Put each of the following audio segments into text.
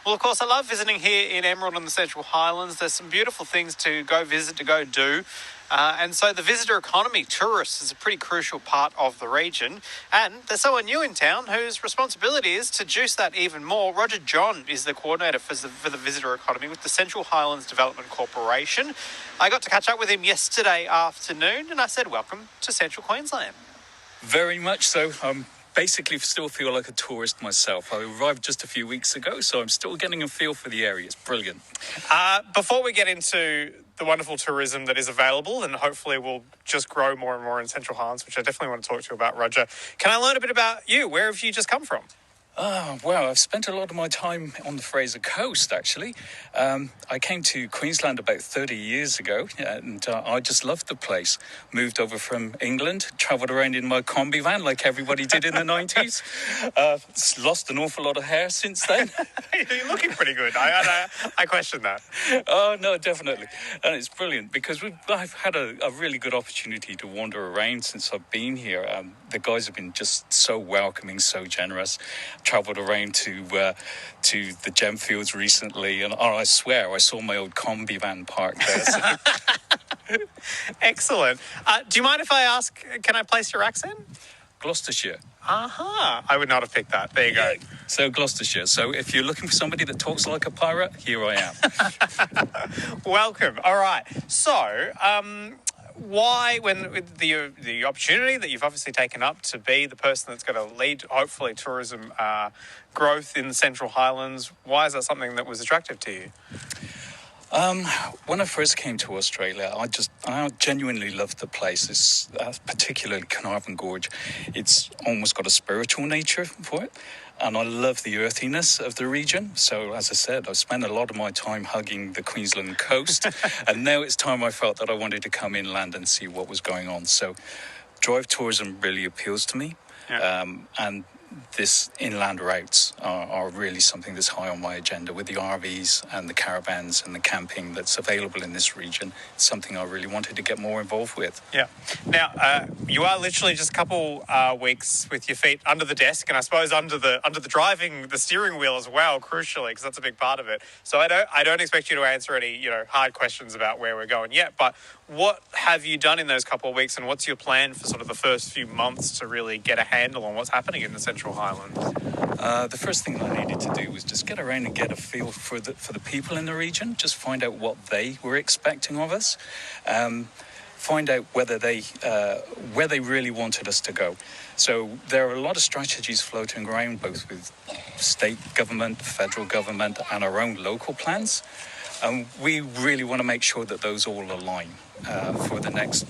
Well, of course, I love visiting here in Emerald and the Central Highlands. There's some beautiful things to go visit, to go do. And so the visitor economy, tourists, is a pretty crucial part of the region. And there's someone new in town whose responsibility is to juice that even more. Roger John is the coordinator for the visitor economy with the Central Highlands Development Corporation. I got to catch up with him yesterday afternoon and I said, welcome to Central Queensland. Very much so. Basically still feel like a tourist myself. I arrived just a few weeks ago, so I'm still getting a feel for the area. It's brilliant. Before we get into the wonderful tourism that is available, and hopefully will just grow more and more in Central Highlands, which I definitely want to talk to you about, Roger, can I learn a bit about you? Where have you just come from? Well, I've spent a lot of my time on the Fraser Coast, actually. I came to Queensland about 30 years ago, and I just loved the place. Moved over from England, travelled around in my combi van like everybody did in the 90s. Lost an awful lot of hair since then. You're looking pretty good. I question that. Oh, no, definitely. And it's brilliant because I've had a really good opportunity to wander around since I've been here. The guys have been just so welcoming, so generous. Travelled around to the gem fields recently, and I swear I saw my old combi van parked there. So. Excellent. Do you mind if I ask, can I place your accent? Gloucestershire. Aha. I would not have picked that. There you go. So Gloucestershire. So if you're looking for somebody that talks like a pirate, here I am. Welcome. All right. So, why, when the opportunity that you've obviously taken up to be the person that's going to lead, hopefully, tourism growth in the Central Highlands, why is that something that was attractive to you? When I first came to Australia, I genuinely loved the place. It's particularly Carnarvon Gorge. It's almost got a spiritual nature for it. And I love the earthiness of the region. So, as I said, I've spent a lot of my time hugging the Queensland coast. And now it's time I felt that I wanted to come inland and see what was going on. So, drive tourism really appeals to me. Yeah. And this inland routes are really something that's high on my agenda with the RVs and the caravans and the camping that's available in this region. It's something I really wanted to get more involved with. Yeah. Now, you are literally just a couple weeks with your feet under the desk, and I suppose under the steering wheel as well, crucially, because that's a big part of it. So I don't expect you to answer any hard questions about where we're going yet. But what have you done in those couple of weeks, and what's your plan for sort of the first few months to really get a handle on what's happening in the Central Highlands? The first thing I needed to do was just get around and get a feel for the people in the region, just find out what they were expecting of us, find out where they really wanted us to go. So there are a lot of strategies floating around, both with state government, federal government, and our own local plans. And we really want to make sure that those all align for the next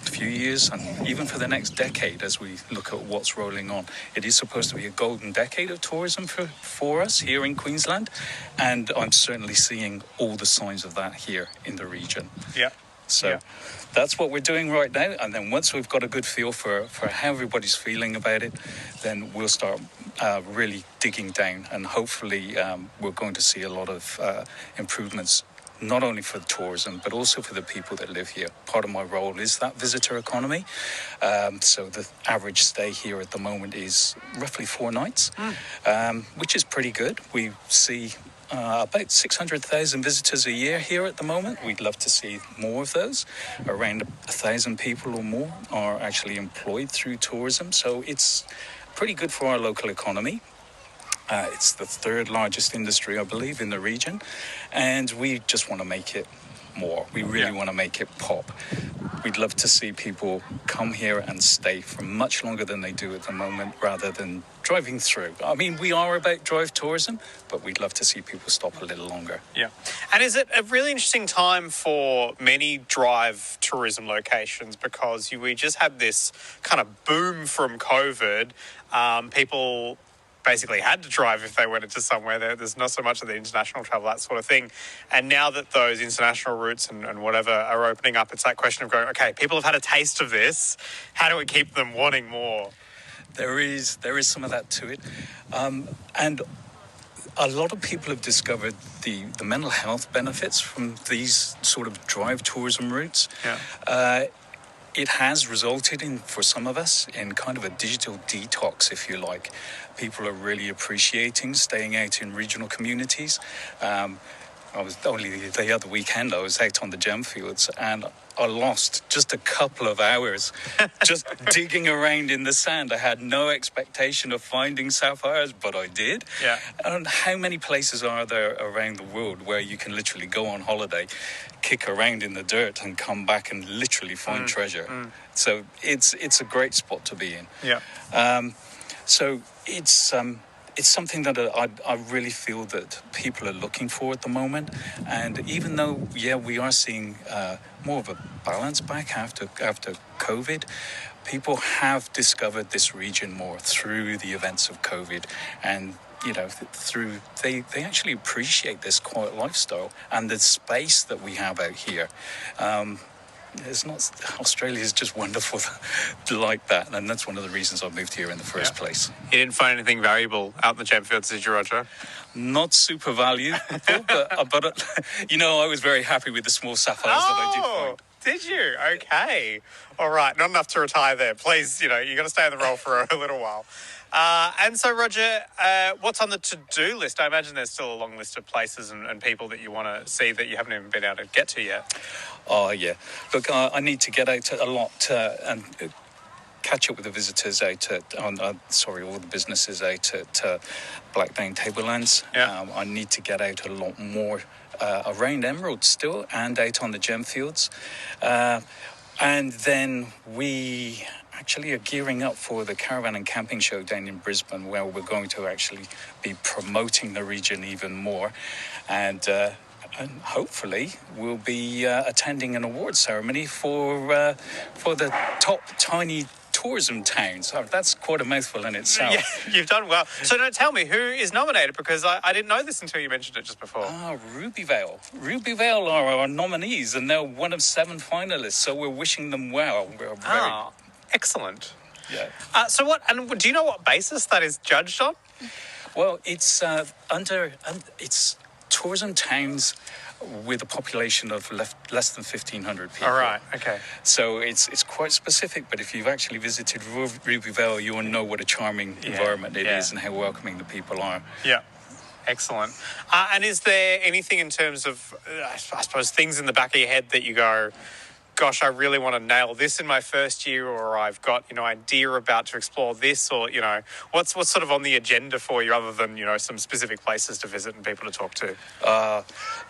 few years and even for the next decade as we look at what's rolling on. It is supposed to be a golden decade of tourism for us here in Queensland, and I'm certainly seeing all the signs of that here in the region. Yeah. So that's what we're doing right now, and then once we've got a good feel for how everybody's feeling about it, then we'll start really digging down, and hopefully we're going to see a lot of improvements, not only for the tourism, but also for the people that live here. Part of my role is that visitor economy. So the average stay here at the moment is roughly 4 nights, which is pretty good. We see about 600,000 visitors a year here at the moment. We'd love to see more of those. Around 1,000 people or more are actually employed through tourism. So it's pretty good for our local economy. It's the third largest industry, I believe, in the region. And we just want to make it more. We really want to make it pop. We'd love to see people come here and stay for much longer than they do at the moment, rather than driving through. I mean, we are about drive tourism, but we'd love to see people stop a little longer. Yeah. And is it a really interesting time for many drive tourism locations, because we just had this kind of boom from COVID. People basically had to drive if they went into somewhere. There's not so much of the international travel, that sort of thing. And now that those international routes and whatever are opening up, it's that question of going, okay, people have had a taste of this. How do we keep them wanting more? There is some of that to it. And a lot of people have discovered the mental health benefits from these sort of drive tourism routes. Yeah. It has resulted in, for some of us, in kind of a digital detox, if you like. People are really appreciating staying out in regional communities. I was only the other weekend, I was out on the gem fields, and I lost just a couple of hours just digging around in the sand. I had no expectation of finding sapphires, but I did. Yeah. And how many places are there around the world where you can literally go on holiday, kick around in the dirt, and come back and literally find treasure? So it's a great spot to be in. Yeah. So it's something that I really feel that people are looking for at the moment. And even though, we are seeing more of a balance back after COVID, people have discovered this region more through the events of COVID. And, they actually appreciate this quiet lifestyle and the space that we have out here. Australia is just wonderful like that, and that's one of the reasons I moved here in the first place. You didn't find anything valuable out in the gem fields, did you, Roger? Not super valuable, but I was very happy with the small sapphires that I did find. Did you? Okay. All right. Not enough to retire there. Please, you're going to stay in the role for a little while. And so, Roger, what's on the to-do list? I imagine there's still a long list of places and people that you want to see that you haven't even been able to get to yet. Oh, yeah. Look, I need to get out a lot and catch up with the visitors out at, all the businesses out at Blackdown Tablelands. Yeah. I need to get out a lot more around Emerald still and out on the gem fields. And then we actually are gearing up for the Caravan and Camping Show down in Brisbane, where we're going to actually be promoting the region even more. And hopefully we'll be attending an award ceremony for the top tiny tourism towns. Oh, that's quite a mouthful in itself. Yeah, you've done well. So now tell me, who is nominated? Because I didn't know this until you mentioned it just before. Ruby Vale. Ruby Vale are our nominees, and they're one of 7 finalists, so we're wishing them well. We're very... Excellent. Yeah. So what, and do you know what basis that is judged on? Well, it's it's tourism towns with a population of less than 1,500 people. All right, okay. So it's quite specific, but if you've actually visited Ruby Vale, you will know what a charming environment it is and how welcoming the people are. Yeah. Excellent. And is there anything in terms of, I suppose, things in the back of your head that you go, gosh, I really want to nail this in my first year, or I've got, idea about to explore this, or, what's sort of on the agenda for you other than, some specific places to visit and people to talk to?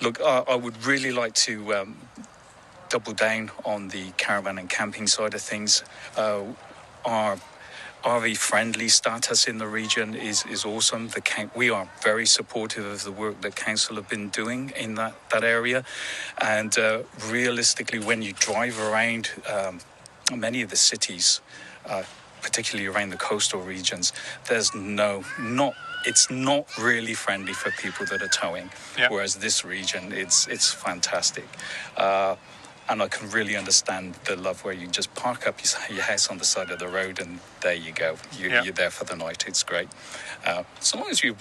Look, I would really like to double down on the caravan and camping side of things. Our RV-friendly status in the region is awesome. We are very supportive of the work that council have been doing in that area. And realistically, when you drive around many of the cities, particularly around the coastal regions, it's not really friendly for people that are towing. Yep. Whereas this region, it's fantastic. And I can really understand the love where you just park up your house on the side of the road and there you go. You're there for the night. It's great. So long as you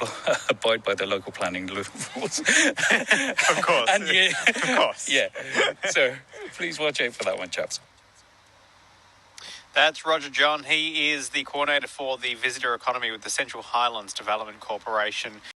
abide by the local planning rules. Of course. Of course. Yeah. So please watch out for that one, chaps. That's Roger John. He is the coordinator for the visitor economy with the Central Highlands Development Corporation.